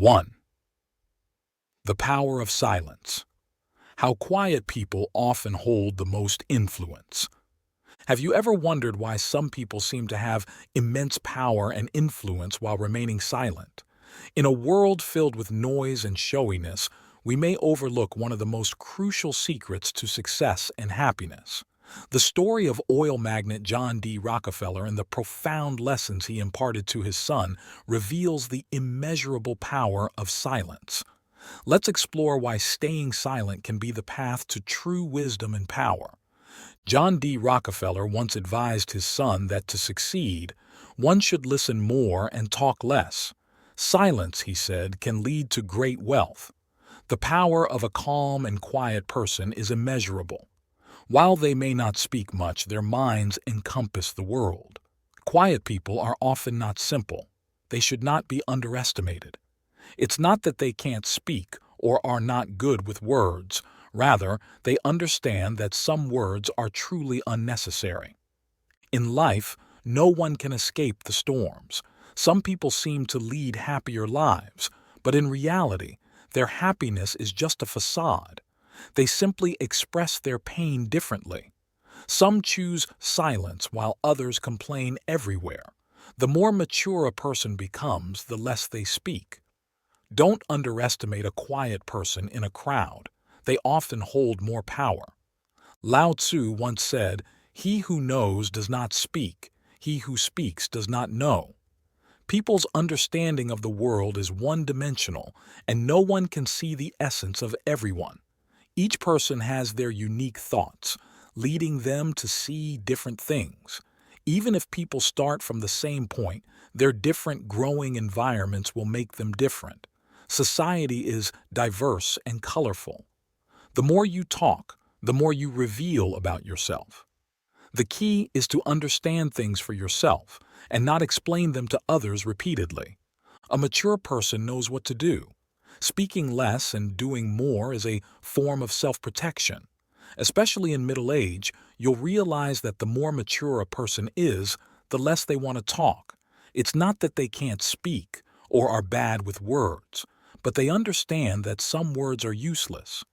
1. The power of silence. How quiet people often hold the most influence. Have you ever wondered why some people seem to have immense power and influence while remaining silent? In a world filled with noise and showiness, we may overlook one of the most crucial secrets to success and happiness. The story of oil magnate John D. Rockefeller and the profound lessons he imparted to his son reveals the immeasurable power of silence. Let's explore why staying silent can be the path to true wisdom and power. John D. Rockefeller once advised his son that to succeed, one should listen more and talk less. Silence, he said, can lead to great wealth. The power of a calm and quiet person is immeasurable. While they may not speak much, their minds encompass the world. Quiet people are often not simple. They should not be underestimated. It's not that they can't speak or are not good with words. Rather, they understand that some words are truly unnecessary. In life, no one can escape the storms. Some people seem to lead happier lives, but in reality, their happiness is just a facade. They simply express their pain differently. Some choose silence while others complain everywhere. The more mature a person becomes, the less they speak. Don't underestimate a quiet person in a crowd. They often hold more power. Lao Tzu once said, "He who knows does not speak. He who speaks does not know." People's understanding of the world is one-dimensional, and no one can see the essence of everyone. Each person has their unique thoughts, leading them to see different things. Even if people start from the same point, their different growing environments will make them different. Society is diverse and colorful. The more you talk, the more you reveal about yourself. The key is to understand things for yourself and not explain them to others repeatedly. A mature person knows what to do. Speaking less and doing more is a form of self-protection. Especially in middle age, you'll realize that the more mature a person is, the less they want to talk. It's not that they can't speak or are bad with words, but they understand that some words are useless.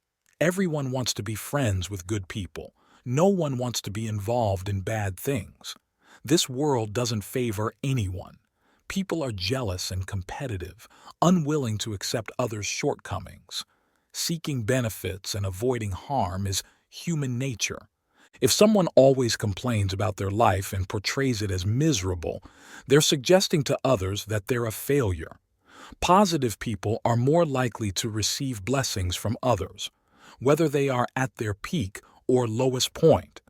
Everyone wants to be friends with good people. No one wants to be involved in bad things. This world doesn't favor anyone. People are jealous and competitive, unwilling to accept others' shortcomings. Seeking benefits and avoiding harm is human nature. If someone always complains about their life and portrays it as miserable, they're suggesting to others that they're a failure. Positive people are more likely to receive blessings from others, whether they are at their peak or lowest point.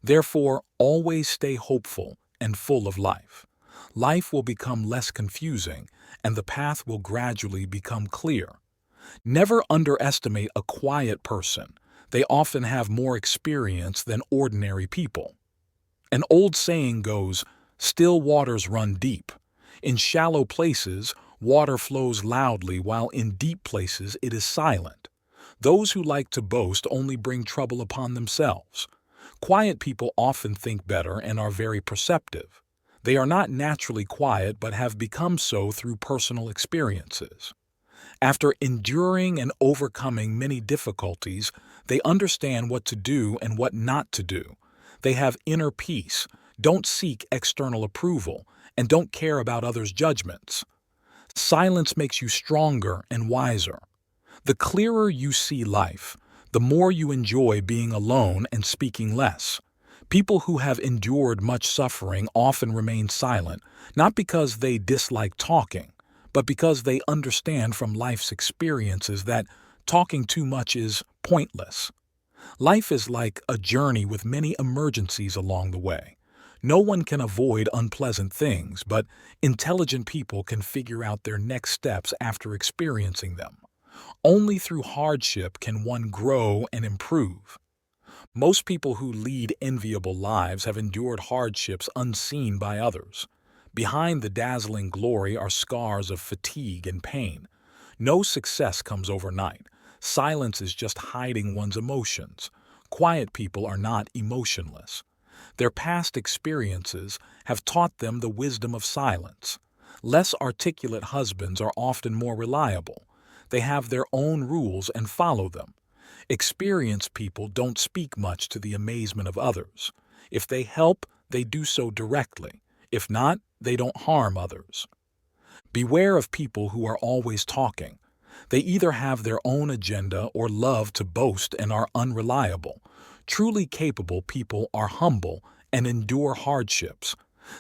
Therefore, always stay hopeful and full of life. Life will become less confusing, and the path will gradually become clear. Never underestimate a quiet person. They often have more experience than ordinary people. An old saying goes, "Still waters run deep." In shallow places, water flows loudly, while in deep places it is silent. Those who like to boast only bring trouble upon themselves. Quiet people often think better and are very perceptive. They are not naturally quiet but have become so through personal experiences. After enduring and overcoming many difficulties, they understand what to do and what not to do. They have inner peace, don't seek external approval, and don't care about others' judgments. Silence makes you stronger and wiser. The clearer you see life, the more you enjoy being alone and speaking less. People who have endured much suffering often remain silent, not because they dislike talking, but because they understand from life's experiences that talking too much is pointless. Life is like a journey with many emergencies along the way. No one can avoid unpleasant things, but intelligent people can figure out their next steps after experiencing them. Only through hardship can one grow and improve. Most people who lead enviable lives have endured hardships unseen by others. Behind the dazzling glory are scars of fatigue and pain. No success comes overnight. Silence is just hiding one's emotions. Quiet people are not emotionless. Their past experiences have taught them the wisdom of silence. Less articulate husbands are often more reliable. They have their own rules and follow them. Experienced people don't speak much to the amazement of others. If they help, they do so directly. If not, they don't harm others. Beware of people who are always talking. They either have their own agenda or love to boast and are unreliable. Truly capable people are humble and endure hardships.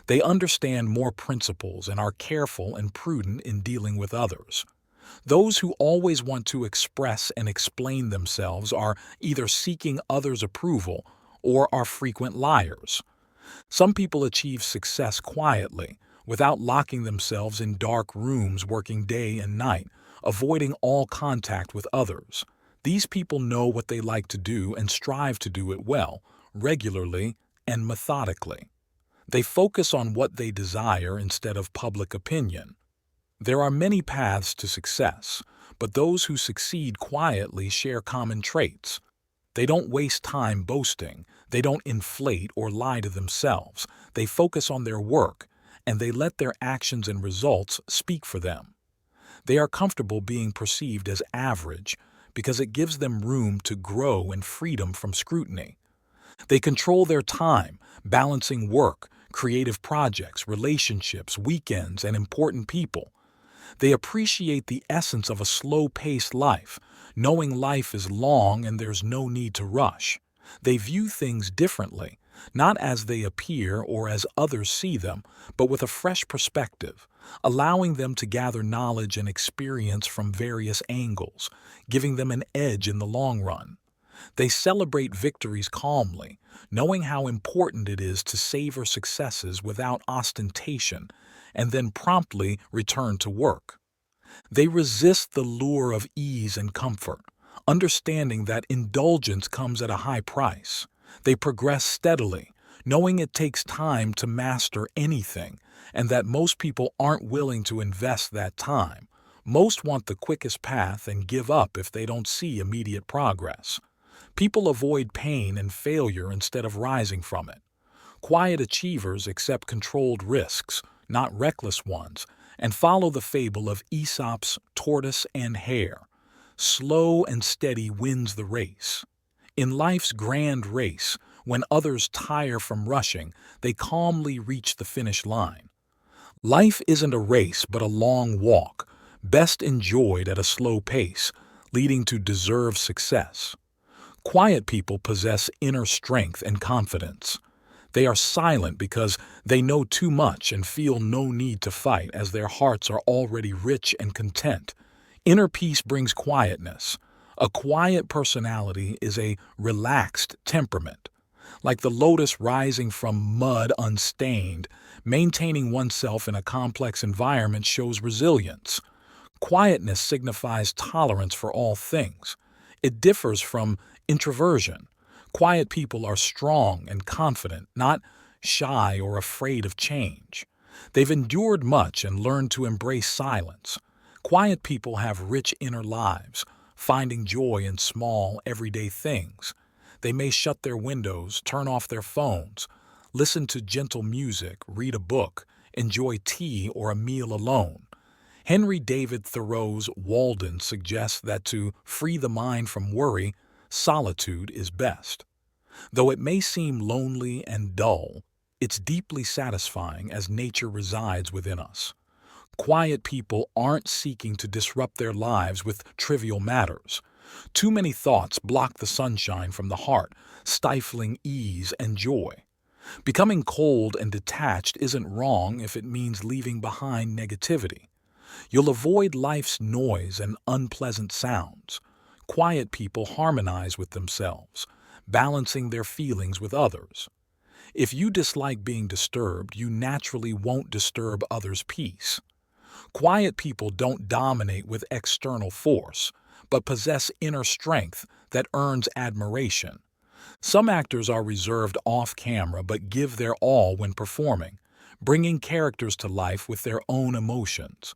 They understand more principles and are careful and prudent in dealing with others. Those who always want to express and explain themselves are either seeking others' approval or are frequent liars. Some people achieve success quietly, without locking themselves in dark rooms working day and night, avoiding all contact with others. These people know what they like to do and strive to do it well, regularly, and methodically. They focus on what they desire instead of public opinion. There are many paths to success, but those who succeed quietly share common traits. They don't waste time boasting, they don't inflate or lie to themselves, they focus on their work, and they let their actions and results speak for them. They are comfortable being perceived as average because it gives them room to grow and freedom from scrutiny. They control their time, balancing work, creative projects, relationships, weekends, and important people. They appreciate the essence of a slow-paced life, knowing life is long and there's no need to rush. They view things differently, not as they appear or as others see them, but with a fresh perspective, allowing them to gather knowledge and experience from various angles, giving them an edge in the long run. They celebrate victories calmly, knowing how important it is to savor successes without ostentation, and then promptly return to work. They resist the lure of ease and comfort, understanding that indulgence comes at a high price. They progress steadily, knowing it takes time to master anything, and that most people aren't willing to invest that time. Most want the quickest path and give up if they don't see immediate progress. People avoid pain and failure instead of rising from it. Quiet achievers accept controlled risks, not reckless ones, and follow the fable of Aesop's tortoise and hare. Slow and steady wins the race. In life's grand race, when others tire from rushing, they calmly reach the finish line. Life isn't a race but a long walk, best enjoyed at a slow pace, leading to deserved success. Quiet people possess inner strength and confidence. They are silent because they know too much and feel no need to fight as their hearts are already rich and content. Inner peace brings quietness. A quiet personality is a relaxed temperament. Like the lotus rising from mud unstained, maintaining oneself in a complex environment shows resilience. Quietness signifies tolerance for all things. It differs from introversion. Quiet people are strong and confident, not shy or afraid of change. They've endured much and learned to embrace silence. Quiet people have rich inner lives, finding joy in small, everyday things. They may shut their windows, turn off their phones, listen to gentle music, read a book, enjoy tea or a meal alone. Henry David Thoreau's Walden suggests that to free the mind from worry, solitude is best. Though it may seem lonely and dull, it's deeply satisfying as nature resides within us. Quiet people aren't seeking to disrupt their lives with trivial matters. Too many thoughts block the sunshine from the heart, stifling ease and joy. Becoming cold and detached isn't wrong if it means leaving behind negativity. You'll avoid life's noise and unpleasant sounds. Quiet people harmonize with themselves, balancing their feelings with others. If you dislike being disturbed, you naturally won't disturb others' peace. Quiet people don't dominate with external force, but possess inner strength that earns admiration. Some actors are reserved off-camera but give their all when performing, bringing characters to life with their own emotions.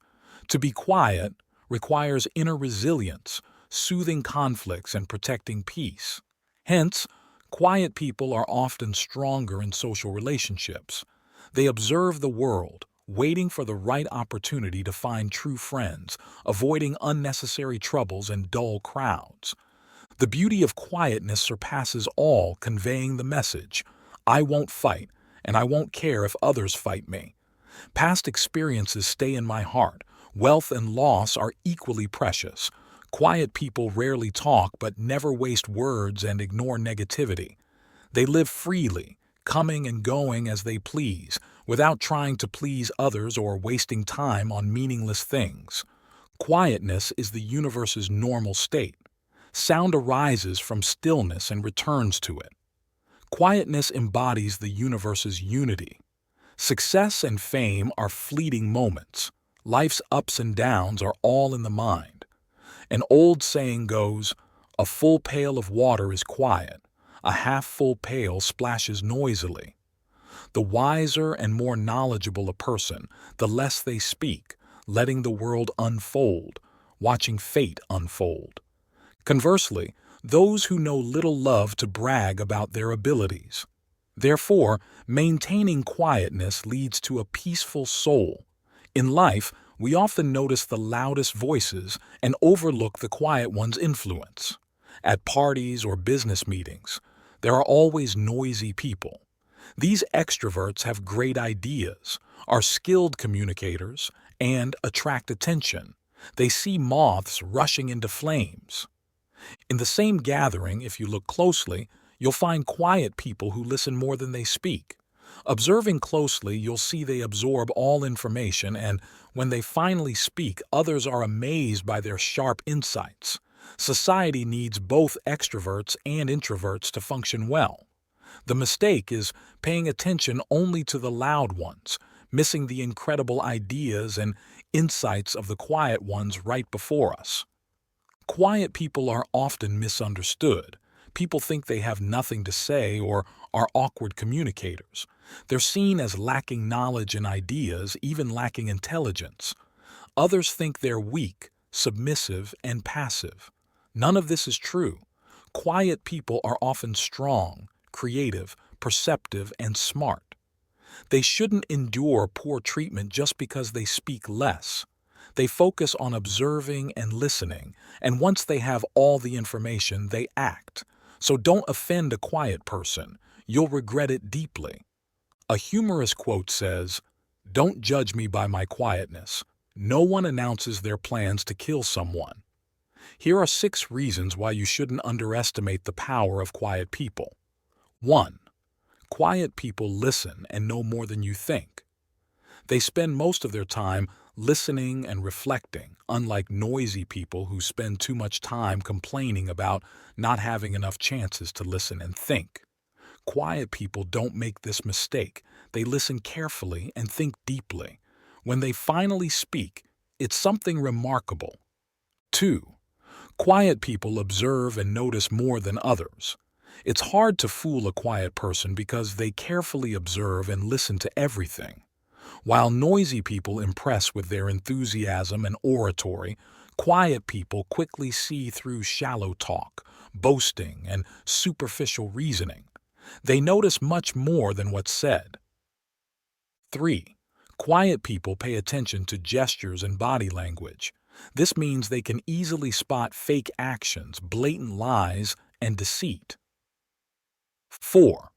To be quiet requires inner resilience, soothing conflicts and protecting peace. Hence, quiet people are often stronger in social relationships. They observe the world, waiting for the right opportunity to find true friends, avoiding unnecessary troubles and dull crowds. The beauty of quietness surpasses all, conveying the message, I won't fight, and I won't care if others fight me. Past experiences stay in my heart. Wealth and loss are equally precious. Quiet people rarely talk but never waste words and ignore negativity. They live freely, coming and going as they please, without trying to please others or wasting time on meaningless things. Quietness is the universe's normal state. Sound arises from stillness and returns to it. Quietness embodies the universe's unity. Success and fame are fleeting moments. Life's ups and downs are all in the mind. An old saying goes, a full pail of water is quiet, a half-full pail splashes noisily. The wiser and more knowledgeable a person, the less they speak, letting the world unfold, watching fate unfold. Conversely, those who know little love to brag about their abilities. Therefore, maintaining quietness leads to a peaceful soul. In life, we often notice the loudest voices and overlook the quiet ones' influence. At parties or business meetings, there are always noisy people. These extroverts have great ideas, are skilled communicators, and attract attention. They see moths rushing into flames. In the same gathering, if you look closely, you'll find quiet people who listen more than they speak. Observing closely, you'll see they absorb all information, and when they finally speak, others are amazed by their sharp insights. Society needs both extroverts and introverts to function well. The mistake is paying attention only to the loud ones, missing the incredible ideas and insights of the quiet ones right before us. Quiet people are often misunderstood. People think they have nothing to say or are awkward communicators. They're seen as lacking knowledge and ideas, even lacking intelligence. Others think they're weak, submissive, and passive. None of this is true. Quiet people are often strong, creative, perceptive, and smart. They shouldn't endure poor treatment just because they speak less. They focus on observing and listening, and once they have all the information, they act. So don't offend a quiet person. You'll regret it deeply. A humorous quote says, "Don't judge me by my quietness. No one announces their plans to kill someone." Here are 6 reasons why you shouldn't underestimate the power of quiet people. 1. Quiet people listen and know more than you think. They spend most of their time listening and reflecting, unlike noisy people who spend too much time complaining about not having enough chances to listen and think. Quiet people don't make this mistake. They listen carefully and think deeply. When they finally speak, it's something remarkable. 2. Quiet people observe and notice more than others. It's hard to fool a quiet person because they carefully observe and listen to everything. While noisy people impress with their enthusiasm and oratory, quiet people quickly see through shallow talk, boasting, and superficial reasoning. They notice much more than what's said. 3. Quiet people pay attention to gestures and body language. This means they can easily spot fake actions, blatant lies, and deceit. 4.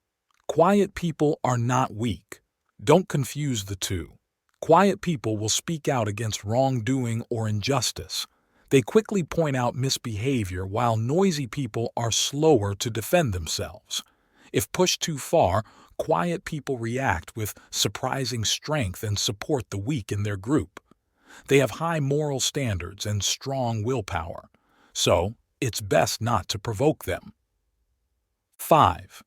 Quiet people are not weak. Don't confuse the two. Quiet people will speak out against wrongdoing or injustice. They quickly point out misbehavior, while noisy people are slower to defend themselves. If pushed too far, quiet people react with surprising strength and support the weak in their group. They have high moral standards and strong willpower, so it's best not to provoke them. 5.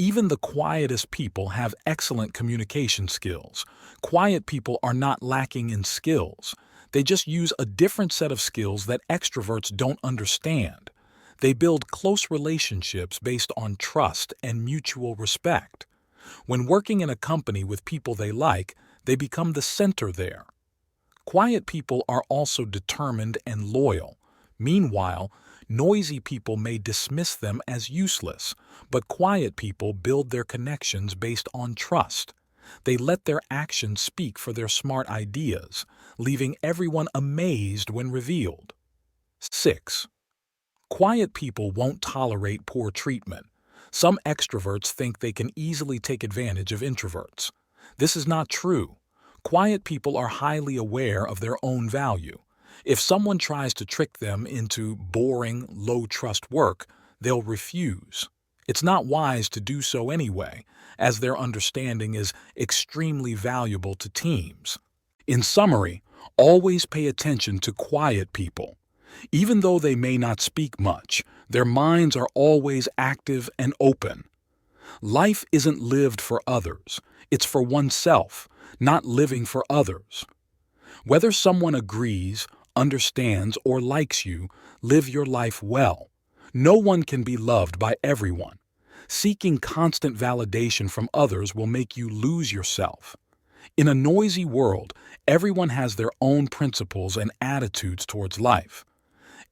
Even the quietest people have excellent communication skills. Quiet people are not lacking in skills. They just use a different set of skills that extroverts don't understand. They build close relationships based on trust and mutual respect. When working in a company with people they like, they become the center there. Quiet people are also determined and loyal. Meanwhile, noisy people may dismiss them as useless, but quiet people build their connections based on trust. They let their actions speak for their smart ideas, leaving everyone amazed when revealed. 6. Quiet people won't tolerate poor treatment. Some extroverts think they can easily take advantage of introverts. This is not true. Quiet people are highly aware of their own value. If someone tries to trick them into boring, low-trust work, they'll refuse. It's not wise to do so anyway, as their understanding is extremely valuable to teams. In summary, always pay attention to quiet people. Even though they may not speak much, their minds are always active and open. Life isn't lived for others, it's for oneself, not living for others. Whether someone agrees, understands, or likes you, live your life well. No one can be loved by everyone. Seeking constant validation from others will make you lose yourself. In a noisy world, everyone has their own principles and attitudes towards life.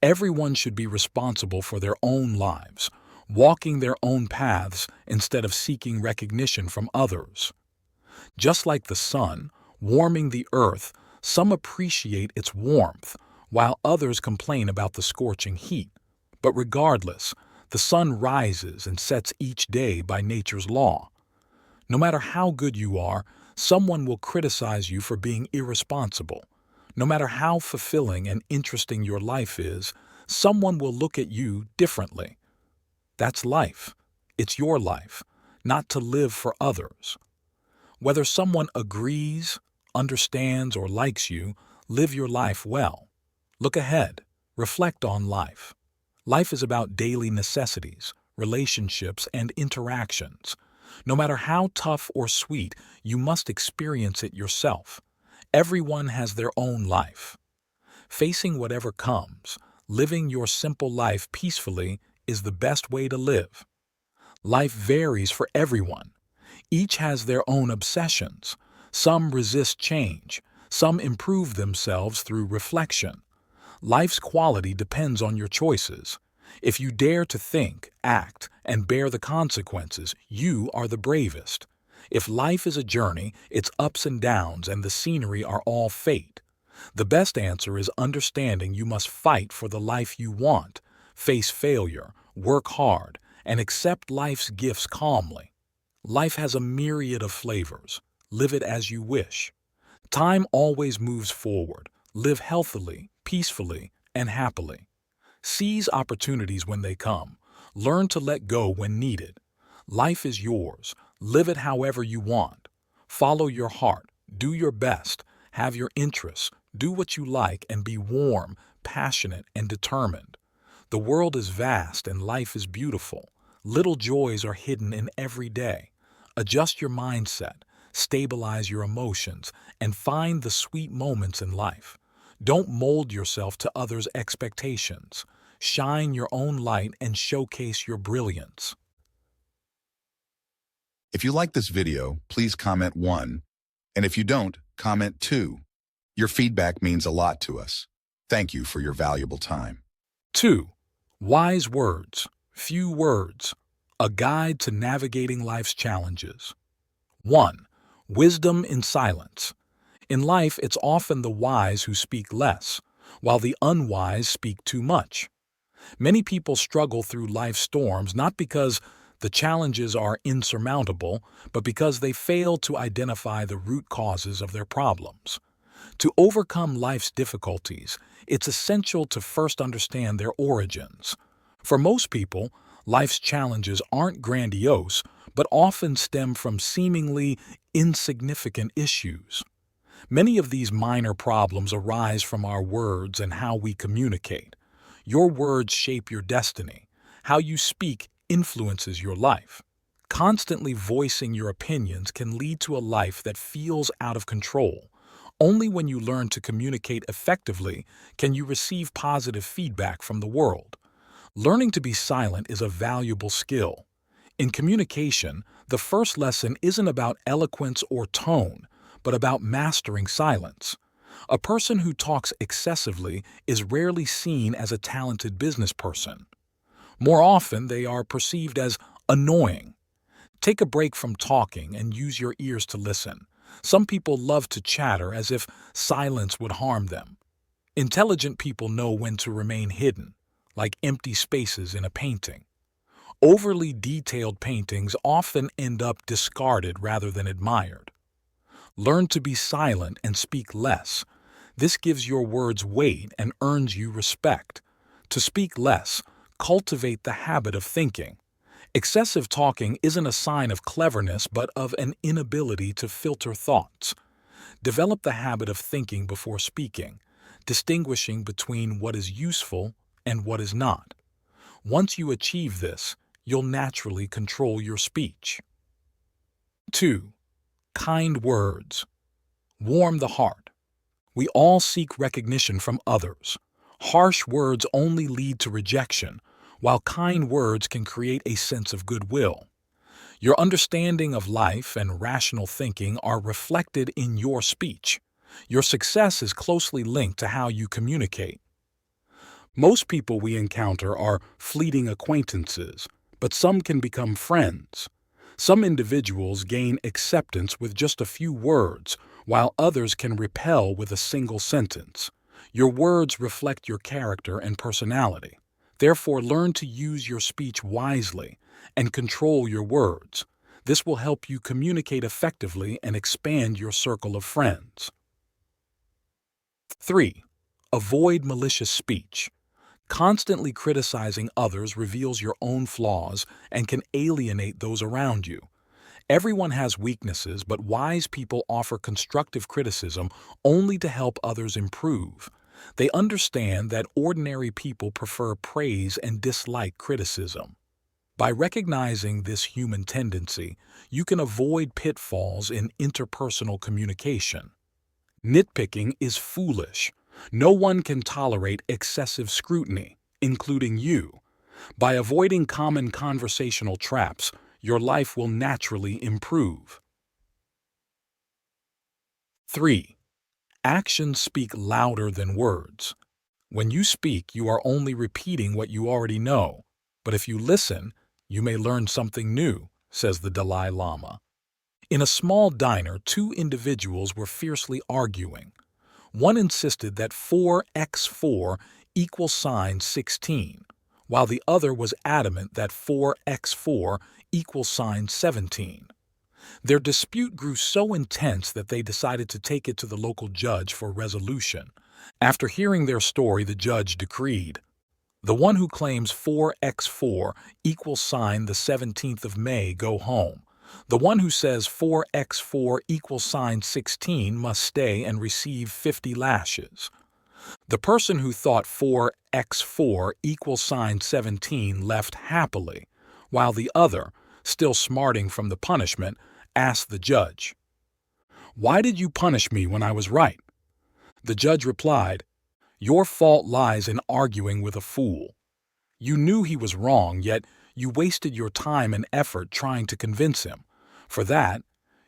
Everyone should be responsible for their own lives, walking their own paths instead of seeking recognition from others. Just like the sun, warming the earth, some appreciate its warmth, while others complain about the scorching heat. But regardless, the sun rises and sets each day by nature's law. No matter how good you are, someone will criticize you for being irresponsible. No matter how fulfilling and interesting your life is, someone will look at you differently. That's life. It's your life, not to live for others. Whether someone agrees, understands, or likes you, live your life well. Look ahead. Reflect on life. Life is about daily necessities, relationships, and interactions. No matter how tough or sweet, you must experience it yourself. Everyone has their own life. Facing whatever comes, living your simple life peacefully is the best way to live. Life varies for everyone. Each has their own obsessions. Some resist change. Some improve themselves through reflection. Life's quality depends on your choices. If you dare to think, act, and bear the consequences, you are the bravest. If life is a journey, its ups and downs and the scenery are all fate. The best answer is understanding you must fight for the life you want, face failure, work hard, and accept life's gifts calmly. Life has a myriad of flavors. Live it as you wish. Time always moves forward. Live healthily, peacefully, and happily. Seize opportunities when they come. Learn to let go when needed. Life is yours. Live it however you want. Follow your heart. Do your best. Have your interests. Do what you like and be warm, passionate, and determined. The world is vast and life is beautiful. Little joys are hidden in every day. Adjust your mindset, stabilize your emotions, and find the sweet moments in life. Don't mold yourself to others' expectations. Shine your own light and showcase your brilliance. If you like this video, please comment 1. And if you don't, comment 2. Your feedback means a lot to us. Thank you for your valuable time. 2. Wise words, few words. A guide to navigating life's challenges. 1. Wisdom in silence. In life, it's often the wise who speak less, while the unwise speak too much. Many people struggle through life's storms not because the challenges are insurmountable, but because they fail to identify the root causes of their problems. To overcome life's difficulties, it's essential to first understand their origins. For most people, life's challenges aren't grandiose, but often stem from seemingly insignificant issues. Many of these minor problems arise from our words and how we communicate. Your words shape your destiny. How you speak influences your life. Constantly voicing your opinions can lead to a life that feels out of control. Only when you learn to communicate effectively can you receive positive feedback from the world. Learning to be silent is a valuable skill. In communication, the first lesson isn't about eloquence or tone, but about mastering silence. A person who talks excessively is rarely seen as a talented business person. More often, they are perceived as annoying. Take a break from talking and use your ears to listen. Some people love to chatter as if silence would harm them. Intelligent people know when to remain hidden, like empty spaces in a painting. Overly detailed paintings often end up discarded rather than admired. Learn to be silent and speak less. This gives your words weight and earns you respect. To speak less, cultivate the habit of thinking. Excessive talking isn't a sign of cleverness but of an inability to filter thoughts. Develop the habit of thinking before speaking, distinguishing between what is useful and what is not. Once you achieve this, you'll naturally control your speech. 2. Kind words. Warm the heart. We all seek recognition from others. Harsh words only lead to rejection, while kind words can create a sense of goodwill. Your understanding of life and rational thinking are reflected in your speech. Your success is closely linked to how you communicate. Most people we encounter are fleeting acquaintances, but some can become friends. Some individuals gain acceptance with just a few words, while others can repel with a single sentence. Your words reflect your character and personality. Therefore, learn to use your speech wisely and control your words. This will help you communicate effectively and expand your circle of friends. 3. Avoid malicious speech. Constantly criticizing others reveals your own flaws and can alienate those around you. Everyone has weaknesses, but wise people offer constructive criticism only to help others improve. They understand that ordinary people prefer praise and dislike criticism. By recognizing this human tendency, you can avoid pitfalls in interpersonal communication. Nitpicking is foolish. No one can tolerate excessive scrutiny, including you. By avoiding common conversational traps, your life will naturally improve. 3. Actions speak louder than words. When you speak, you are only repeating what you already know. But if you listen, you may learn something new, says the Dalai Lama. In a small diner, two individuals were fiercely arguing. One insisted that 4x4 equals 16, while the other was adamant that 4x4 equals 17. Their dispute grew so intense that they decided to take it to the local judge for resolution. After hearing their story, the judge decreed, "The one who claims 4x4 equals the 17th of May go home. The one who says 4x4 equals 16 must stay and receive 50 lashes." The person who thought 4x4 equals 17 left happily, while the other, still smarting from the punishment, asked the judge, "Why did you punish me when I was right?" The judge replied, "Your fault lies in arguing with a fool. You knew he was wrong, yet you wasted your time and effort trying to convince him. For that,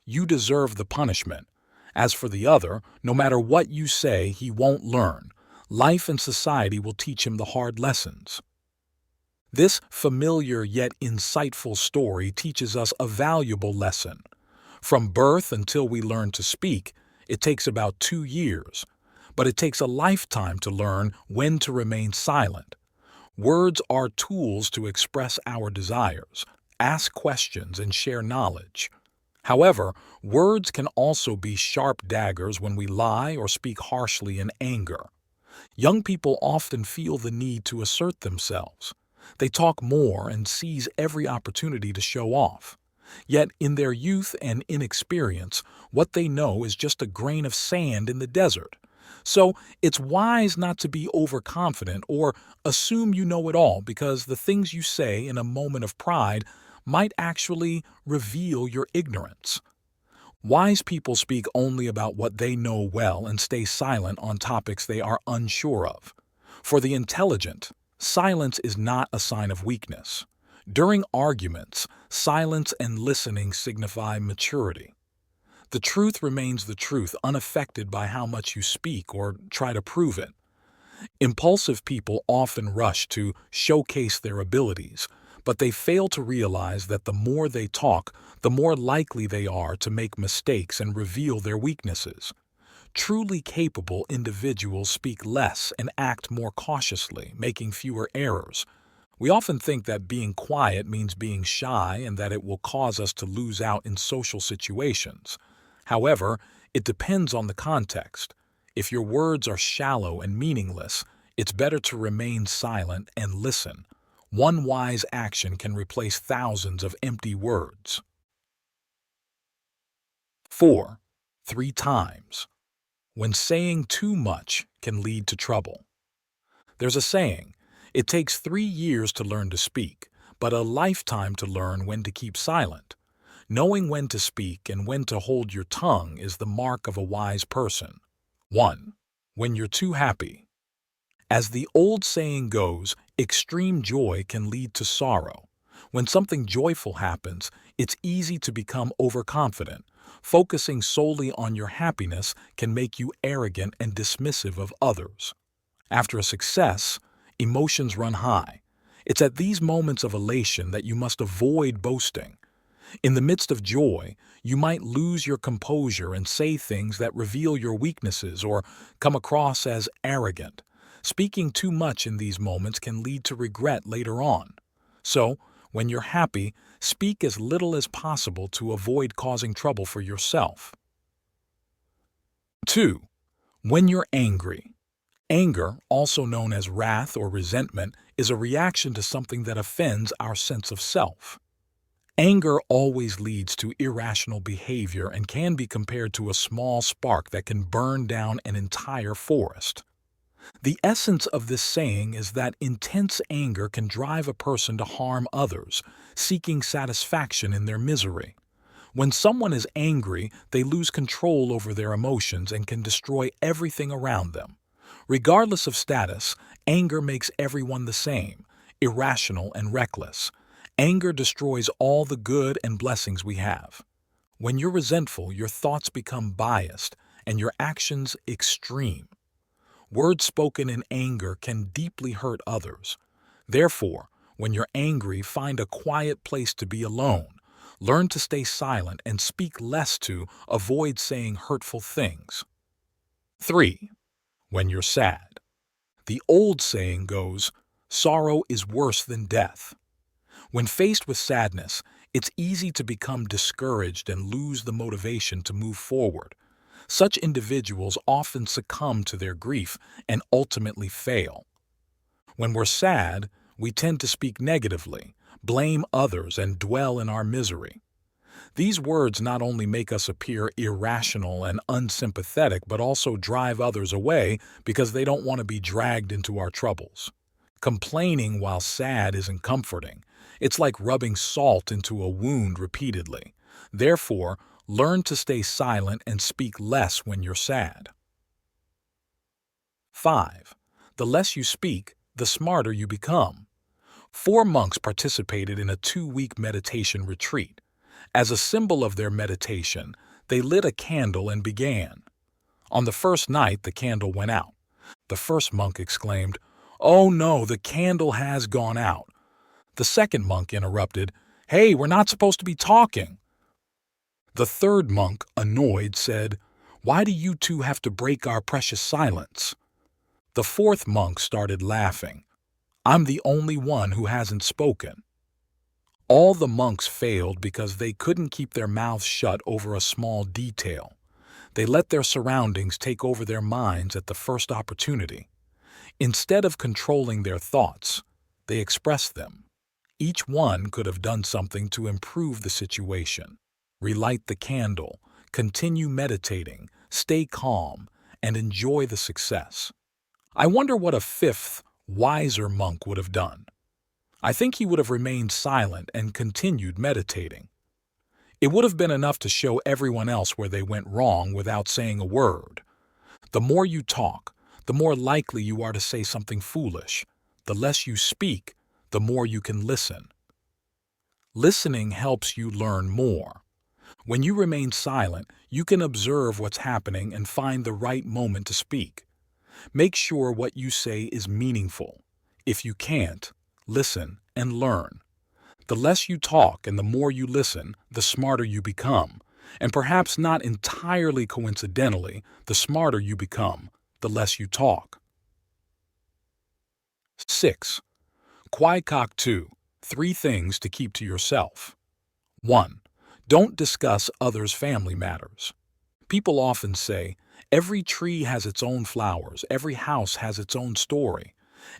you deserve the punishment. As for the other, no matter what you say, he won't learn. Life and society will teach him the hard lessons." This familiar yet insightful story teaches us a valuable lesson. From birth until we learn to speak, it takes about 2 years. But it takes a lifetime to learn when to remain silent. Words are tools to express our desires, ask questions, and share knowledge. However, words can also be sharp daggers when we lie or speak harshly in anger. Young people often feel the need to assert themselves. They talk more and seize every opportunity to show off. Yet, in their youth and inexperience, what they know is just a grain of sand in the desert. So, it's wise not to be overconfident or assume you know it all, because the things you say in a moment of pride might actually reveal your ignorance. Wise people speak only about what they know well and stay silent on topics they are unsure of. For the intelligent, silence is not a sign of weakness. During arguments, silence and listening signify maturity. The truth remains the truth, unaffected by how much you speak or try to prove it. Impulsive people often rush to showcase their abilities, but they fail to realize that the more they talk, the more likely they are to make mistakes and reveal their weaknesses. Truly capable individuals speak less and act more cautiously, making fewer errors. We often think that being quiet means being shy and that it will cause us to lose out in social situations. However, it depends on the context. If your words are shallow and meaningless, it's better to remain silent and listen. One wise action can replace thousands of empty words. 4. 3 times. When saying too much can lead to trouble. There's a saying, it takes 3 years to learn to speak, but a lifetime to learn when to keep silent. Knowing when to speak and when to hold your tongue is the mark of a wise person. 1. When you're too happy. As the old saying goes, extreme joy can lead to sorrow. When something joyful happens, it's easy to become overconfident. Focusing solely on your happiness can make you arrogant and dismissive of others. After a success, emotions run high. It's at these moments of elation that you must avoid boasting. In the midst of joy, you might lose your composure and say things that reveal your weaknesses or come across as arrogant. Speaking too much in these moments can lead to regret later on. So, when you're happy, speak as little as possible to avoid causing trouble for yourself. 2. When you're angry. Anger, also known as wrath or resentment, is a reaction to something that offends our sense of self. Anger always leads to irrational behavior and can be compared to a small spark that can burn down an entire forest. The essence of this saying is that intense anger can drive a person to harm others, seeking satisfaction in their misery. When someone is angry, they lose control over their emotions and can destroy everything around them. Regardless of status, anger makes everyone the same, irrational and reckless. Anger destroys all the good and blessings we have. When you're resentful, your thoughts become biased and your actions extreme. Words spoken in anger can deeply hurt others. Therefore, when you're angry, find a quiet place to be alone. Learn to stay silent and speak less to avoid saying hurtful things. 3. When you're sad. The old saying goes, sorrow is worse than death. When faced with sadness, it's easy to become discouraged and lose the motivation to move forward. Such individuals often succumb to their grief and ultimately fail. When we're sad, we tend to speak negatively, blame others, and dwell in our misery. These words not only make us appear irrational and unsympathetic, but also drive others away because they don't want to be dragged into our troubles. Complaining while sad isn't comforting. It's like rubbing salt into a wound repeatedly. Therefore, learn to stay silent and speak less when you're sad. 5. The less you speak, the smarter you become. 4 monks participated in a 2-week meditation retreat. As a symbol of their meditation, they lit a candle and began. On the first night, the candle went out. The first monk exclaimed, "Oh no, the candle has gone out." The second monk interrupted, "Hey, we're not supposed to be talking." The third monk, annoyed, said, "Why do you two have to break our precious silence?" The fourth monk started laughing. "I'm the only one who hasn't spoken." All the monks failed because they couldn't keep their mouths shut over a small detail. They let their surroundings take over their minds at the first opportunity. Instead of controlling their thoughts, they expressed them. Each one could have done something to improve the situation. Relight the candle, continue meditating, stay calm, and enjoy the success. I wonder what a fifth, wiser monk would have done. I think he would have remained silent and continued meditating. It would have been enough to show everyone else where they went wrong without saying a word. The more you talk, the more likely you are to say something foolish. The less you speak, the more you can listen. Listening helps you learn more. When you remain silent, you can observe what's happening and find the right moment to speak. Make sure what you say is meaningful. If you can't, listen and learn. The less you talk and the more you listen, the smarter you become. And perhaps not entirely coincidentally, the smarter you become, the less you talk. 6. Kwai 2. 3 things to keep to yourself. 1. Don't discuss others' family matters. People often say, every tree has its own flowers, every house has its own story.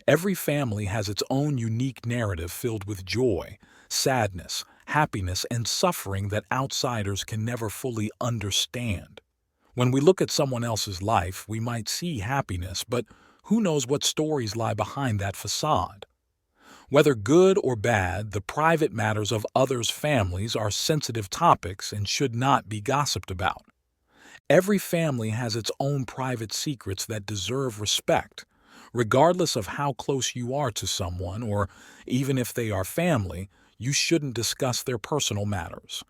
Every family has its own unique narrative filled with joy, sadness, happiness, and suffering that outsiders can never fully understand. When we look at someone else's life, we might see happiness, but who knows what stories lie behind that facade? Whether good or bad, the private matters of others' families are sensitive topics and should not be gossiped about. Every family has its own private secrets that deserve respect. Regardless of how close you are to someone, or even if they are family, you shouldn't discuss their personal matters.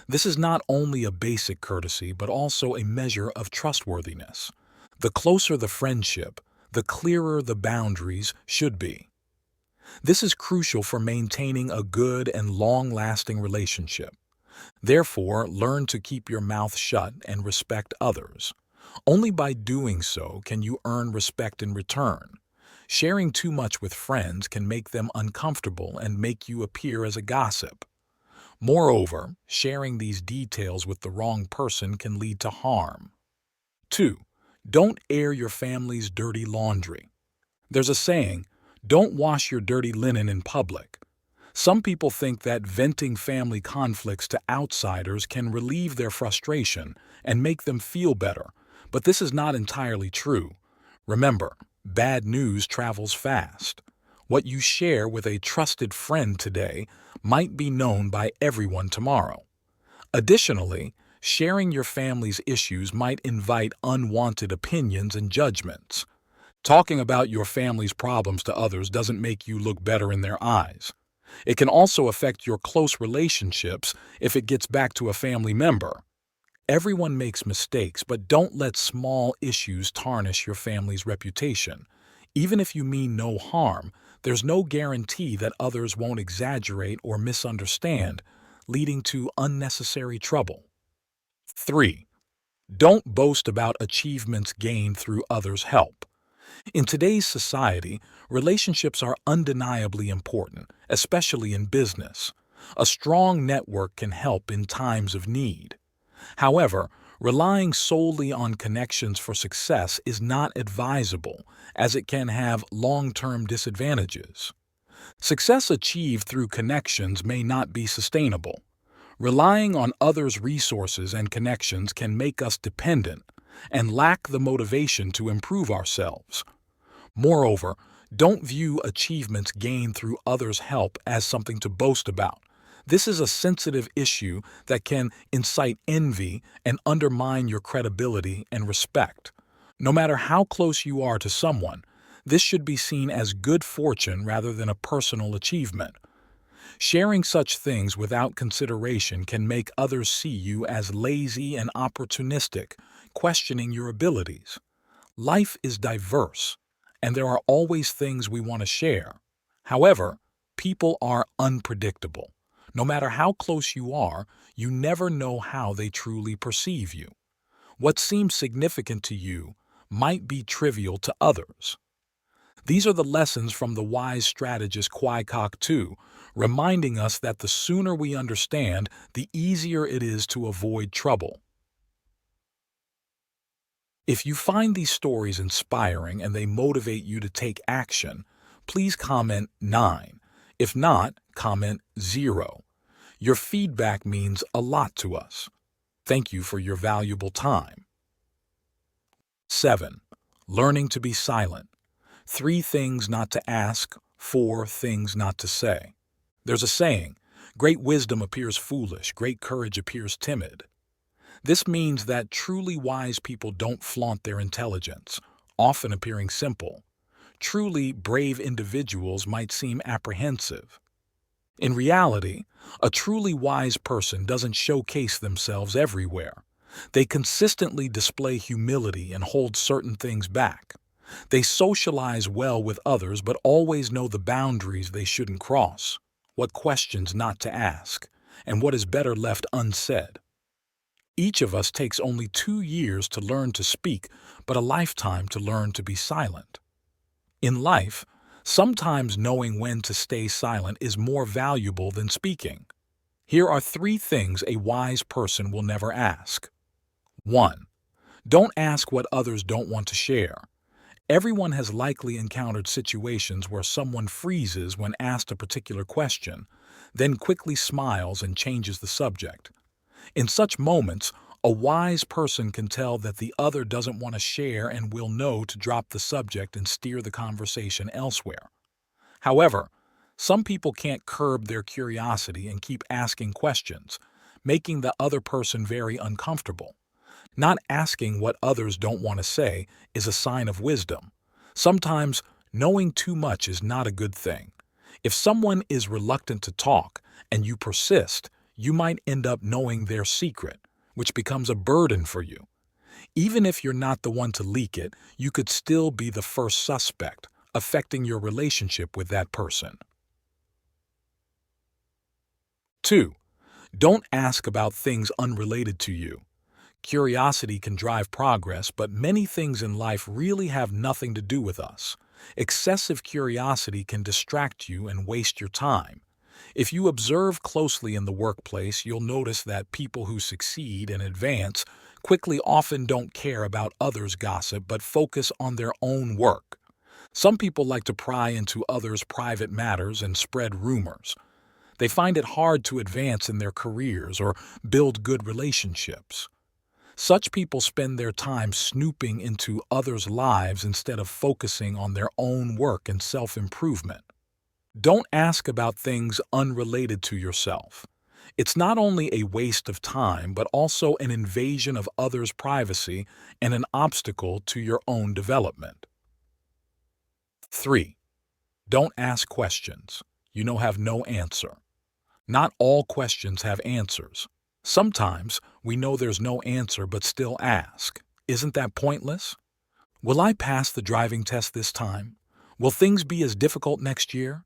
This is not only a basic courtesy, but also a measure of trustworthiness. The closer the friendship, the clearer the boundaries should be. This is crucial for maintaining a good and long-lasting relationship. Therefore, learn to keep your mouth shut and respect others. Only by doing so can you earn respect in return. Sharing too much with friends can make them uncomfortable and make you appear as a gossip. Moreover, sharing these details with the wrong person can lead to harm. 2. Don't air your family's dirty laundry. There's a saying, don't wash your dirty linen in public. Some people think that venting family conflicts to outsiders can relieve their frustration and make them feel better, but this is not entirely true. Remember, bad news travels fast. What you share with a trusted friend today might be known by everyone tomorrow. Additionally, sharing your family's issues might invite unwanted opinions and judgments. Talking about your family's problems to others doesn't make you look better in their eyes. It can also affect your close relationships if it gets back to a family member. Everyone makes mistakes, but don't let small issues tarnish your family's reputation. Even if you mean no harm, there's no guarantee that others won't exaggerate or misunderstand, leading to unnecessary trouble. 3. Don't boast about achievements gained through others' help. In today's society, relationships are undeniably important, especially in business. A strong network can help in times of need. However, relying solely on connections for success is not advisable, as it can have long-term disadvantages. Success achieved through connections may not be sustainable. Relying on others' resources and connections can make us dependent and lack the motivation to improve ourselves. Moreover, don't view achievements gained through others' help as something to boast about. This is a sensitive issue that can incite envy and undermine your credibility and respect. No matter how close you are to someone, this should be seen as good fortune rather than a personal achievement. Sharing such things without consideration can make others see you as lazy and opportunistic, questioning your abilities. Life is diverse, and there are always things we want to share. However, people are unpredictable. No matter how close you are, you never know how they truly perceive you. What seems significant to you might be trivial to others. These are the lessons from the wise strategist Kwai 2, reminding us that the sooner we understand, the easier it is to avoid trouble. If you find these stories inspiring and they motivate you to take action, please comment 9. If not, comment 0. Your feedback means a lot to us. Thank you for your valuable time. 7. Learning to be silent. 3 things not to ask, 4 things not to say. There's a saying, great wisdom appears foolish, great courage appears timid. This means that truly wise people don't flaunt their intelligence, often appearing simple. Truly brave individuals might seem apprehensive. In reality, a truly wise person doesn't showcase themselves everywhere. They consistently display humility and hold certain things back. They socialize well with others but always know the boundaries they shouldn't cross. what questions not to ask, and what is better left unsaid. Each of us takes only 2 years to learn to speak, but a lifetime to learn to be silent. In life, sometimes knowing when to stay silent is more valuable than speaking. Here are 3 things a wise person will never ask. 1. Don't ask what others don't want to share. Everyone has likely encountered situations where someone freezes when asked a particular question, then quickly smiles and changes the subject. In such moments, a wise person can tell that the other doesn't want to share and will know to drop the subject and steer the conversation elsewhere. However, some people can't curb their curiosity and keep asking questions, making the other person very uncomfortable. Not asking what others don't want to say is a sign of wisdom. Sometimes, knowing too much is not a good thing. If someone is reluctant to talk and you persist, you might end up knowing their secret, which becomes a burden for you. Even if you're not the one to leak it, you could still be the first suspect, affecting your relationship with that person. 2. Don't ask about things unrelated to you. Curiosity can drive progress, but many things in life really have nothing to do with us. Excessive curiosity can distract you and waste your time. If you observe closely in the workplace, you'll notice that people who succeed and advance quickly often don't care about others' gossip but focus on their own work. Some people like to pry into others' private matters and spread rumors. They find it hard to advance in their careers or build good relationships. Such people spend their time snooping into others' lives instead of focusing on their own work and self-improvement. Don't ask about things unrelated to yourself. It's not only a waste of time, but also an invasion of others' privacy and an obstacle to your own development. 3. Don't ask questions you know have no answer. Not all questions have answers. Sometimes we know there's no answer but still ask. Isn't that pointless? Will I pass the driving test this time? Will things be as difficult next year?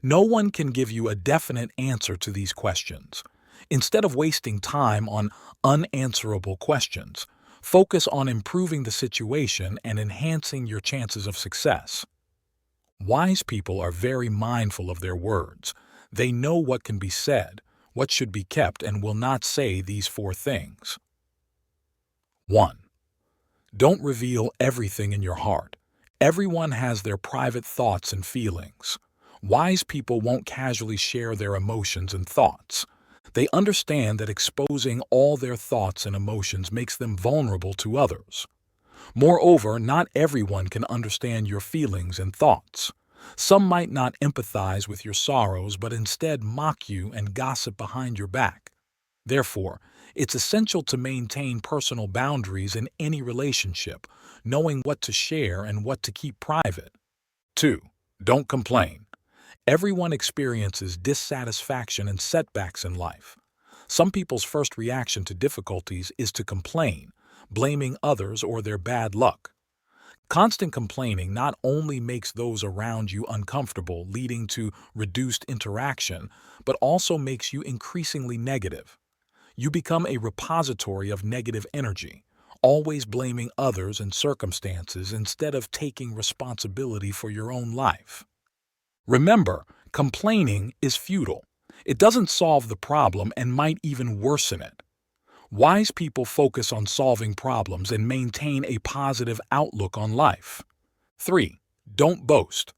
No one can give you a definite answer to these questions. Instead of wasting time on unanswerable questions, focus on improving the situation and enhancing your chances of success. Wise people are very mindful of their words. They know what can be said, what should be kept, and will not say these 4 things. 1. Don't reveal everything in your heart. Everyone has their private thoughts and feelings. Wise people won't casually share their emotions and thoughts. They understand that exposing all their thoughts and emotions makes them vulnerable to others. Moreover, not everyone can understand your feelings and thoughts. Some might not empathize with your sorrows, but instead mock you and gossip behind your back. Therefore, it's essential to maintain personal boundaries in any relationship, knowing what to share and what to keep private. 2. Don't complain. Everyone experiences dissatisfaction and setbacks in life. Some people's first reaction to difficulties is to complain, blaming others or their bad luck. Constant complaining not only makes those around you uncomfortable, leading to reduced interaction, but also makes you increasingly negative. You become a repository of negative energy, always blaming others and circumstances instead of taking responsibility for your own life. Remember, complaining is futile. It doesn't solve the problem and might even worsen it. Wise people focus on solving problems and maintain a positive outlook on life. 3. Don't boast.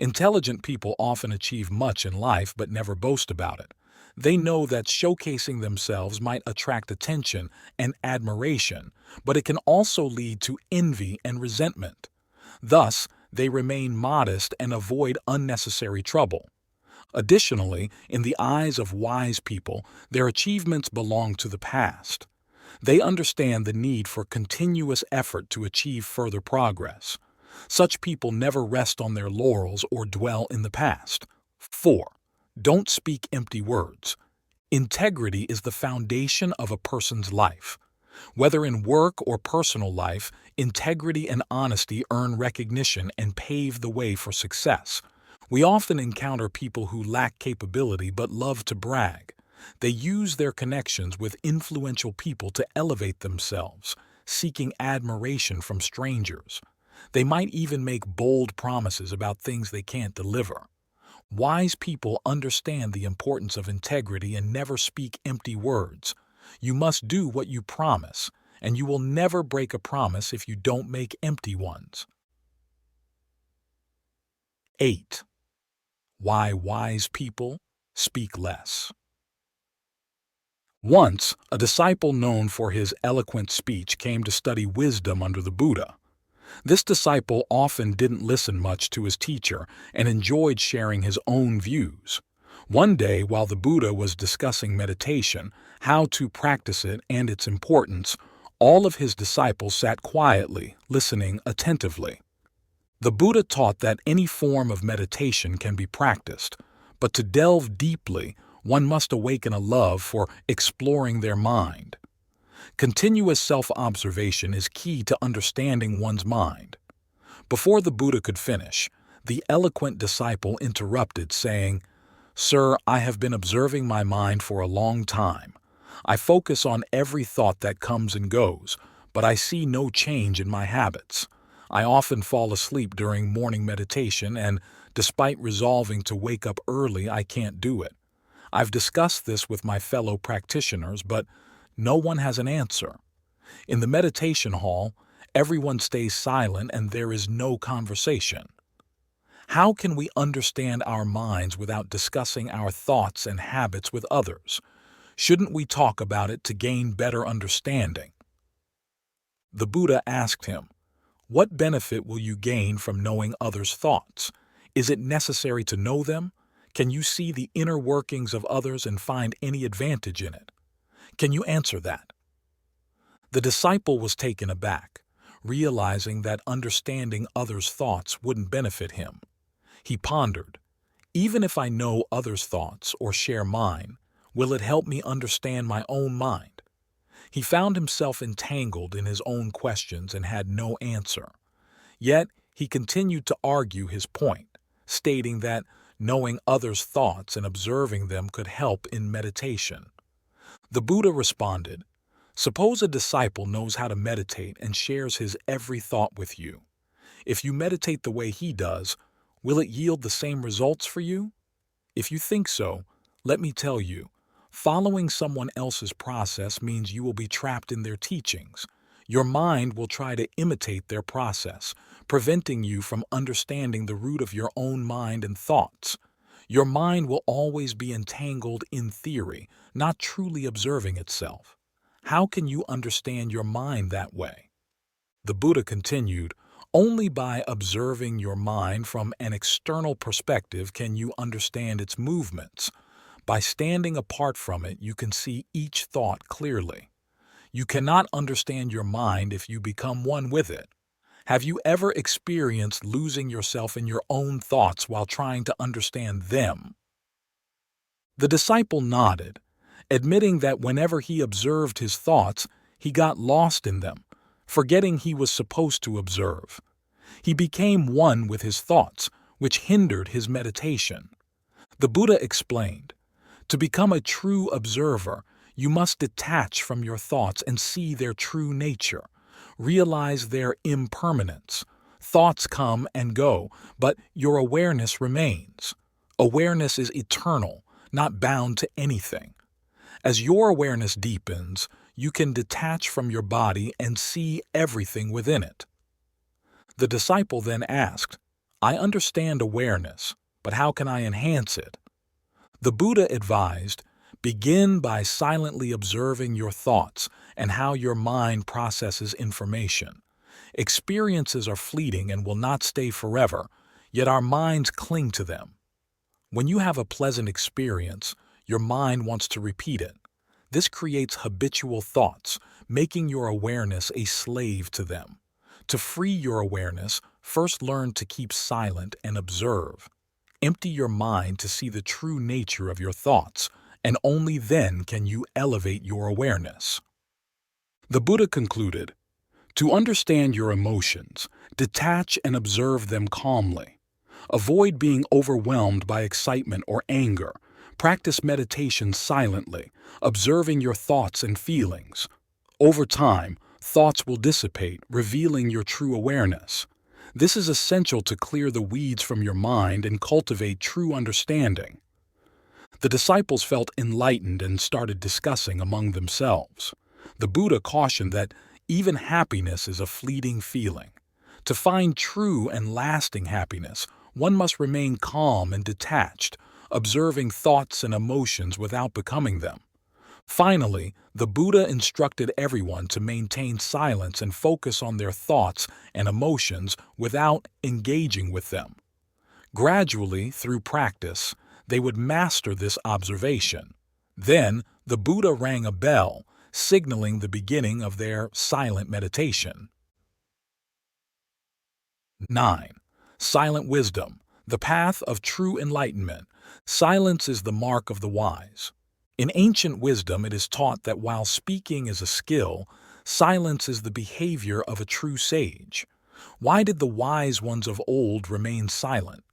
Intelligent people often achieve much in life but never boast about it. They know that showcasing themselves might attract attention and admiration, but it can also lead to envy and resentment. Thus, they remain modest and avoid unnecessary trouble. Additionally, in the eyes of wise people, their achievements belong to the past. They understand the need for continuous effort to achieve further progress. Such people never rest on their laurels or dwell in the past. 4. Don't speak empty words. Integrity is the foundation of a person's life. Whether in work or personal life, integrity and honesty earn recognition and pave the way for success. We often encounter people who lack capability but love to brag. They use their connections with influential people to elevate themselves, seeking admiration from strangers. They might even make bold promises about things they can't deliver. Wise people understand the importance of integrity and never speak empty words. You must do what you promise, and you will never break a promise if you don't make empty ones. 8. Why wise people speak less. Once, a disciple known for his eloquent speech came to study wisdom under the Buddha. This disciple often didn't listen much to his teacher and enjoyed sharing his own views. One day, while the Buddha was discussing meditation, how to practice it, and its importance, all of his disciples sat quietly, listening attentively. The Buddha taught that any form of meditation can be practiced, but to delve deeply, one must awaken a love for exploring their mind. Continuous self-observation is key to understanding one's mind. Before the Buddha could finish, the eloquent disciple interrupted, saying, "Sir, I have been observing my mind for a long time. I focus on every thought that comes and goes, but I see no change in my habits. I often fall asleep during morning meditation, and despite resolving to wake up early, I can't do it. I've discussed this with my fellow practitioners, but no one has an answer. In the meditation hall, everyone stays silent and there is no conversation. How can we understand our minds without discussing our thoughts and habits with others? Shouldn't we talk about it to gain better understanding?" The Buddha asked him, "What benefit will you gain from knowing others' thoughts? Is it necessary to know them? Can you see the inner workings of others and find any advantage in it? Can you answer that?" The disciple was taken aback, realizing that understanding others' thoughts wouldn't benefit him. He pondered, "Even if I know others' thoughts or share mine, will it help me understand my own mind?" He found himself entangled in his own questions and had no answer. Yet he continued to argue his point, stating that knowing others' thoughts and observing them could help in meditation. The Buddha responded, "Suppose a disciple knows how to meditate and shares his every thought with you. If you meditate the way he does, will it yield the same results for you? If you think so, let me tell you, following someone else's process means you will be trapped in their teachings. Your mind will try to imitate their process, preventing you from understanding the root of your own mind and thoughts. Your mind will always be entangled in theory, not truly observing itself. How can you understand your mind that way?" The Buddha continued, "Only by observing your mind from an external perspective can you understand its movements. By standing apart from it, you can see each thought clearly. You cannot understand your mind if you become one with it. Have you ever experienced losing yourself in your own thoughts while trying to understand them?" The disciple nodded, admitting that whenever he observed his thoughts, he got lost in them, forgetting he was supposed to observe. He became one with his thoughts, which hindered his meditation. The Buddha explained, "To become a true observer, you must detach from your thoughts and see their true nature. Realize their impermanence. Thoughts come and go, but your awareness remains. Awareness is eternal, not bound to anything. As your awareness deepens, you can detach from your body and see everything within it." The disciple then asked, "I understand awareness, but how can I enhance it?" The Buddha advised, "Begin by silently observing your thoughts and how your mind processes information. Experiences are fleeting and will not stay forever, yet our minds cling to them. When you have a pleasant experience, your mind wants to repeat it. This creates habitual thoughts, making your awareness a slave to them. To free your awareness, first learn to keep silent and observe. Empty your mind to see the true nature of your thoughts, and only then can you elevate your awareness." The Buddha concluded, "To understand your emotions, detach and observe them calmly. Avoid being overwhelmed by excitement or anger. Practice meditation silently, observing your thoughts and feelings. Over time, thoughts will dissipate, revealing your true awareness. This is essential to clear the weeds from your mind and cultivate true understanding. The disciples felt enlightened and started discussing among themselves. The Buddha cautioned that even happiness is a fleeting feeling. To find true and lasting happiness, one must remain calm and detached, observing thoughts and emotions without becoming them. Finally, the Buddha instructed everyone to maintain silence and focus on their thoughts and emotions without engaging with them. Gradually, through practice, they would master this observation. Then, the Buddha rang a bell, signaling the beginning of their silent meditation. 9. Silent wisdom, the path of true enlightenment. Silence is the mark of the wise. In ancient wisdom, it is taught that while speaking is a skill, silence is the behavior of a true sage. Why did the wise ones of old remain silent?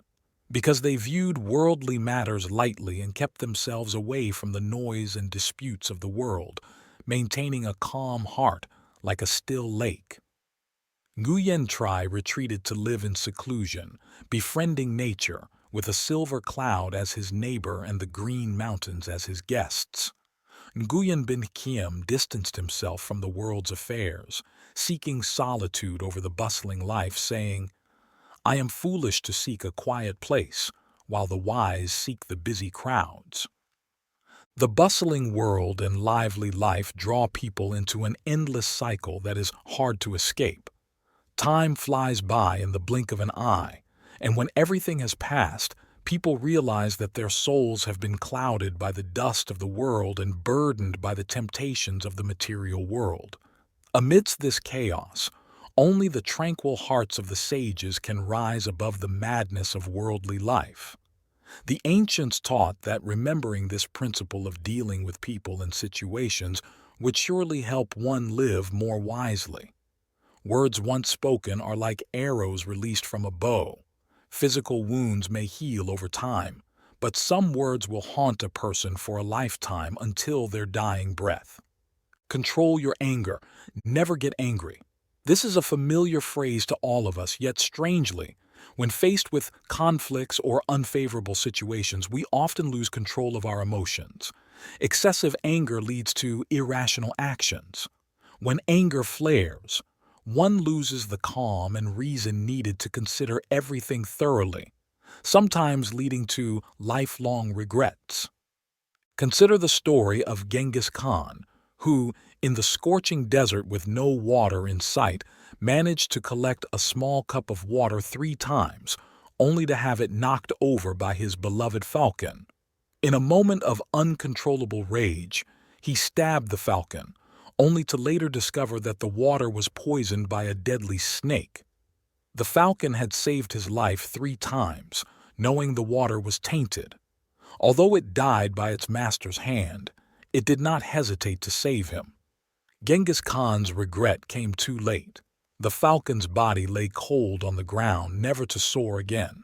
Because they viewed worldly matters lightly and kept themselves away from the noise and disputes of the world, maintaining a calm heart like a still lake. Nguyen Trai retreated to live in seclusion, befriending nature, with a silver cloud as his neighbor and the green mountains as his guests. Nguyen Bin Kiem distanced himself from the world's affairs, seeking solitude over the bustling life, saying, "I am foolish to seek a quiet place, while the wise seek the busy crowds." The bustling world and lively life draw people into an endless cycle that is hard to escape. Time flies by in the blink of an eye, and when everything has passed, people realize that their souls have been clouded by the dust of the world and burdened by the temptations of the material world. Amidst this chaos, only the tranquil hearts of the sages can rise above the madness of worldly life. The ancients taught that remembering this principle of dealing with people and situations would surely help one live more wisely. Words once spoken are like arrows released from a bow. Physical wounds may heal over time, but some words will haunt a person for a lifetime until their dying breath. Control your anger. Never get angry. This is a familiar phrase to all of us, yet strangely, when faced with conflicts or unfavorable situations, we often lose control of our emotions. Excessive anger leads to irrational actions. When anger flares, one loses the calm and reason needed to consider everything thoroughly, sometimes leading to lifelong regrets. Consider the story of Genghis Khan, who, in the scorching desert with no water in sight, managed to collect a small cup of water 3 times, only to have it knocked over by his beloved falcon. In a moment of uncontrollable rage, he stabbed the falcon, only to later discover that the water was poisoned by a deadly snake. The falcon had saved his life 3 times, knowing the water was tainted. Although it died by its master's hand, it did not hesitate to save him. Genghis Khan's regret came too late. The falcon's body lay cold on the ground, never to soar again.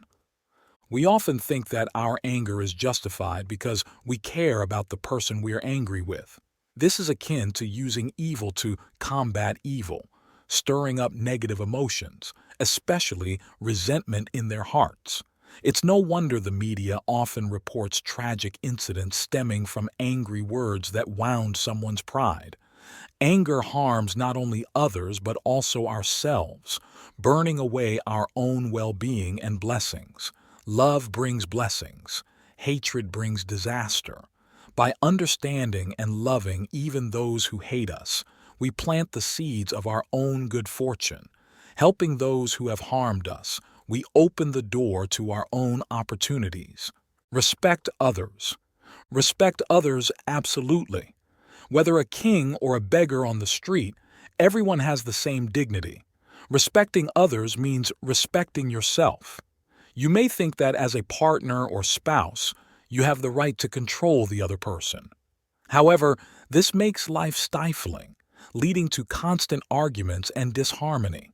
We often think that our anger is justified because we care about the person we are angry with. This is akin to using evil to combat evil, stirring up negative emotions, especially resentment in their hearts. It's no wonder the media often reports tragic incidents stemming from angry words that wound someone's pride. Anger harms not only others but also ourselves, burning away our own well-being and blessings. Love brings blessings. Hatred brings disaster. By understanding and loving even those who hate us, we plant the seeds of our own good fortune. Helping those who have harmed us, we open the door to our own opportunities. Respect others. Respect others absolutely. Whether a king or a beggar on the street, everyone has the same dignity. Respecting others means respecting yourself. You may think that as a partner or spouse, you have the right to control the other person. However, this makes life stifling, leading to constant arguments and disharmony.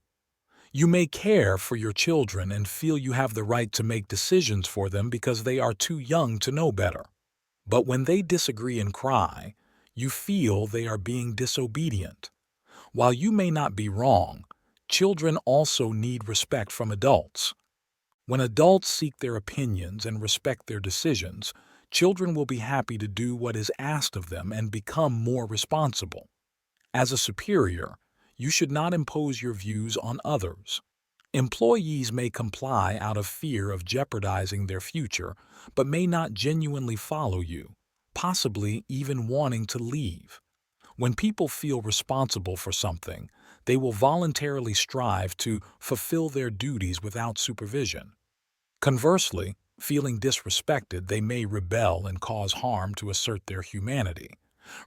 You may care for your children and feel you have the right to make decisions for them because they are too young to know better. But when they disagree and cry, you feel they are being disobedient. While you may not be wrong, children also need respect from adults. When adults seek their opinions and respect their decisions, children will be happy to do what is asked of them and become more responsible. As a superior, you should not impose your views on others. Employees may comply out of fear of jeopardizing their future, but may not genuinely follow you, possibly even wanting to leave. When people feel responsible for something, they will voluntarily strive to fulfill their duties without supervision. Conversely, feeling disrespected, they may rebel and cause harm to assert their humanity.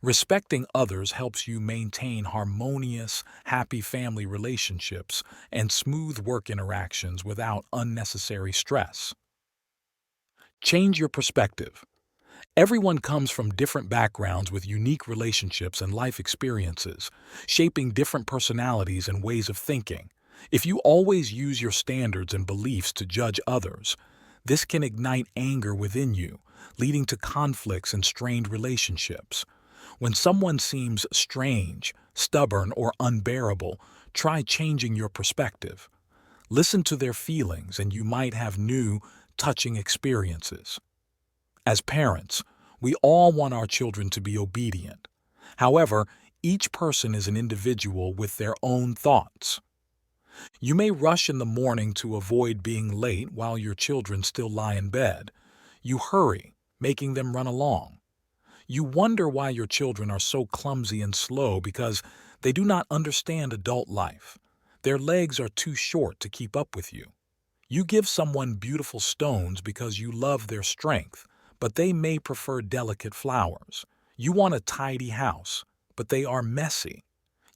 Respecting others helps you maintain harmonious, happy family relationships and smooth work interactions without unnecessary stress. Change your perspective. Everyone comes from different backgrounds with unique relationships and life experiences, shaping different personalities and ways of thinking. If you always use your standards and beliefs to judge others, this can ignite anger within you, leading to conflicts and strained relationships. When someone seems strange, stubborn, or unbearable, try changing your perspective. Listen to their feelings and you might have new, touching experiences. As parents, we all want our children to be obedient. However, each person is an individual with their own thoughts. You may rush in the morning to avoid being late while your children still lie in bed. You hurry, making them run along. You wonder why your children are so clumsy and slow because they do not understand adult life. Their legs are too short to keep up with you. You give someone beautiful stones because you love their strength, but they may prefer delicate flowers. You want a tidy house, but they are messy.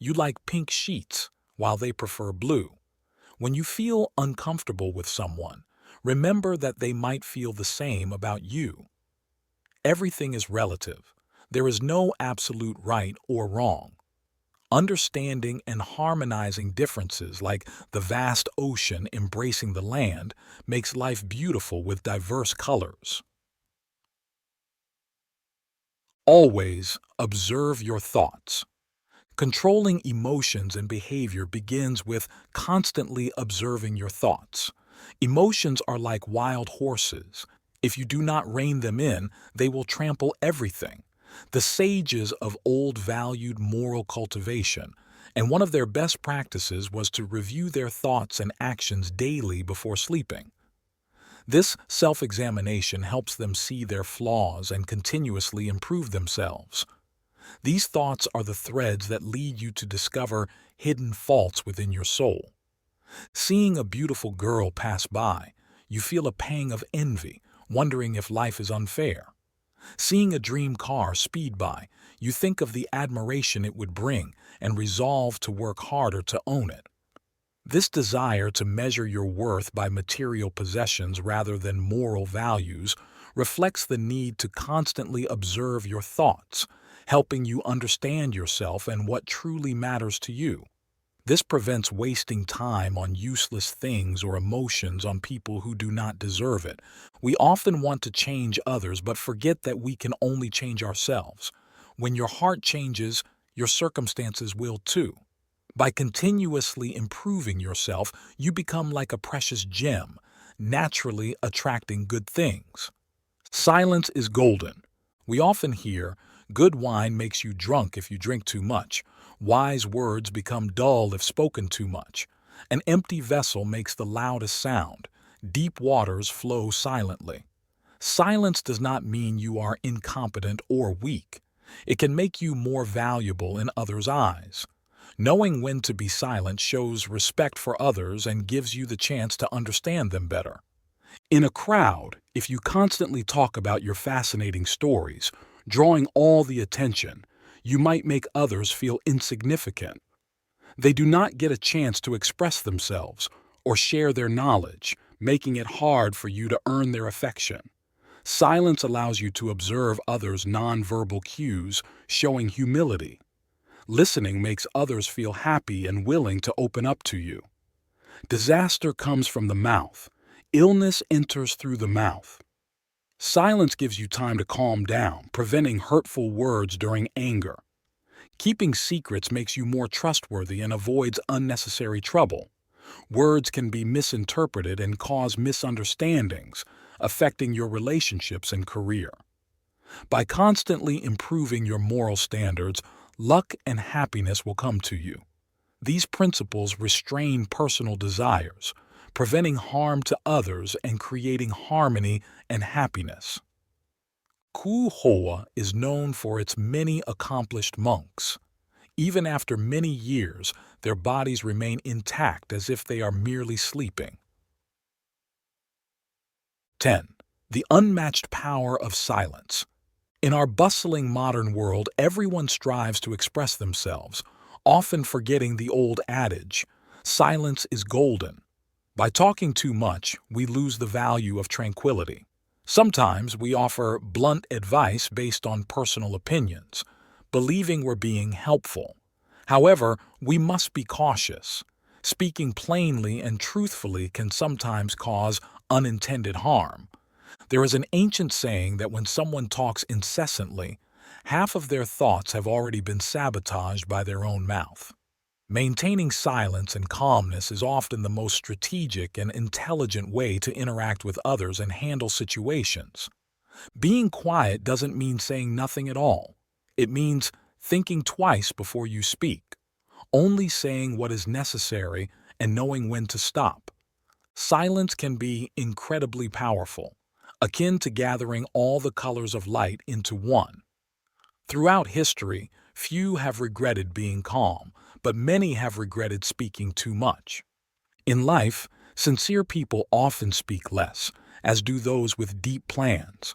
You like pink sheets, while they prefer blue. When you feel uncomfortable with someone, remember that they might feel the same about you. Everything is relative. There is no absolute right or wrong. Understanding and harmonizing differences like the vast ocean embracing the land makes life beautiful with diverse colors. Always observe your thoughts. Controlling emotions and behavior begins with constantly observing your thoughts. Emotions are like wild horses. If you do not rein them in, they will trample everything. The sages of old valued moral cultivation, and one of their best practices was to review their thoughts and actions daily before sleeping. This self-examination helps them see their flaws and continuously improve themselves. These thoughts are the threads that lead you to discover hidden faults within your soul. Seeing a beautiful girl pass by, you feel a pang of envy, wondering if life is unfair. Seeing a dream car speed by, you think of the admiration it would bring and resolve to work harder to own it. This desire to measure your worth by material possessions rather than moral values reflects the need to constantly observe your thoughts, helping you understand yourself and what truly matters to you. This prevents wasting time on useless things or emotions on people who do not deserve it. We often want to change others but forget that we can only change ourselves. When your heart changes, your circumstances will too. By continuously improving yourself, you become like a precious gem, naturally attracting good things. Silence is golden. We often hear, "Good wine makes you drunk if you drink too much. Wise words become dull if spoken too much. An empty vessel makes the loudest sound. Deep waters flow silently." Silence does not mean you are incompetent or weak. It can make you more valuable in others' eyes. Knowing when to be silent shows respect for others and gives you the chance to understand them better. In a crowd, if you constantly talk about your fascinating stories, drawing all the attention, you might make others feel insignificant. They do not get a chance to express themselves or share their knowledge, making it hard for you to earn their affection. Silence allows you to observe others' nonverbal cues, showing humility. Listening makes others feel happy and willing to open up to you. Disaster comes from the mouth. Illness enters through the mouth. Silence gives you time to calm down, preventing hurtful words during anger. Keeping secrets makes you more trustworthy and avoids unnecessary trouble. Words can be misinterpreted and cause misunderstandings, affecting your relationships and career. By constantly improving your moral standards, luck and happiness will come to you. These principles restrain personal desires, preventing harm to others and creating harmony and happiness. Kuhoa is known for its many accomplished monks. Even after many years, their bodies remain intact as if they are merely sleeping. 10. The unmatched power of silence. In our bustling modern world, everyone strives to express themselves, often forgetting the old adage, silence is golden. By talking too much, we lose the value of tranquility. Sometimes we offer blunt advice based on personal opinions, believing we're being helpful. However, we must be cautious. Speaking plainly and truthfully can sometimes cause unintended harm. There is an ancient saying that when someone talks incessantly, half of their thoughts have already been sabotaged by their own mouth. Maintaining silence and calmness is often the most strategic and intelligent way to interact with others and handle situations. Being quiet doesn't mean saying nothing at all. It means thinking twice before you speak, only saying what is necessary and knowing when to stop. Silence can be incredibly powerful, akin to gathering all the colors of light into one. Throughout history, few have regretted being calm, but many have regretted speaking too much. In life, sincere people often speak less, as do those with deep plans.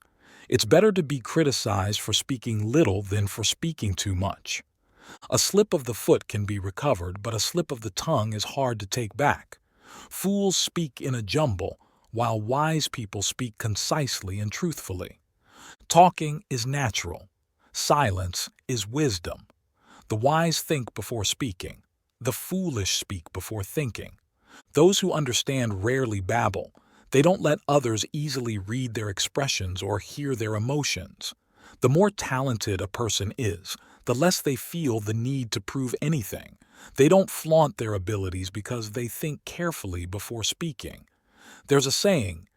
It's better to be criticized for speaking little than for speaking too much. A slip of the foot can be recovered, but a slip of the tongue is hard to take back. Fools speak in a jumble, while wise people speak concisely and truthfully. Talking is natural. Silence is wisdom. The wise think before speaking. The foolish speak before thinking. Those who understand rarely babble. They don't let others easily read their expressions or hear their emotions. The more talented a person is, the less they feel the need to prove anything. They don't flaunt their abilities because they think carefully before speaking. There's a saying,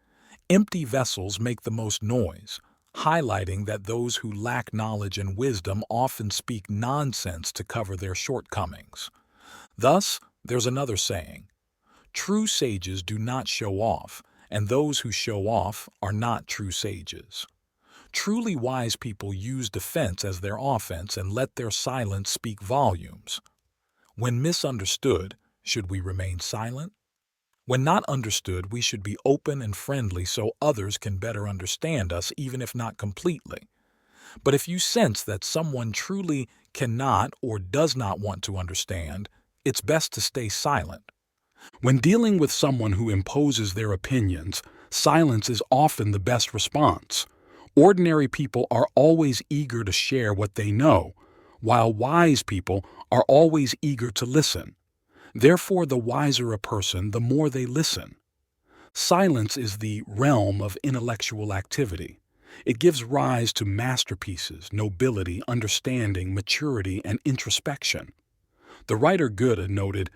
empty vessels make the most noise, highlighting that those who lack knowledge and wisdom often speak nonsense to cover their shortcomings. Thus, there's another saying, true sages do not show off, and those who show off are not true sages. Truly wise people use defense as their offense and let their silence speak volumes. When misunderstood, should we remain silent? When not understood, we should be open and friendly so others can better understand us, even if not completely. But if you sense that someone truly cannot or does not want to understand, it's best to stay silent. When dealing with someone who imposes their opinions, silence is often the best response. Ordinary people are always eager to share what they know, while wise people are always eager to listen. Therefore, the wiser a person, the more they listen. Silence is the realm of intellectual activity. It gives rise to masterpieces, nobility, understanding, maturity, and introspection. The writer Goethe noted,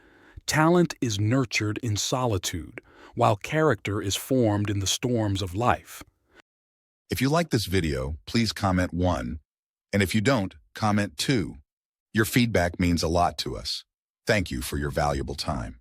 talent is nurtured in solitude, while character is formed in the storms of life. If you like this video, please comment 1. And if you don't, comment 2. Your feedback means a lot to us. Thank you for your valuable time.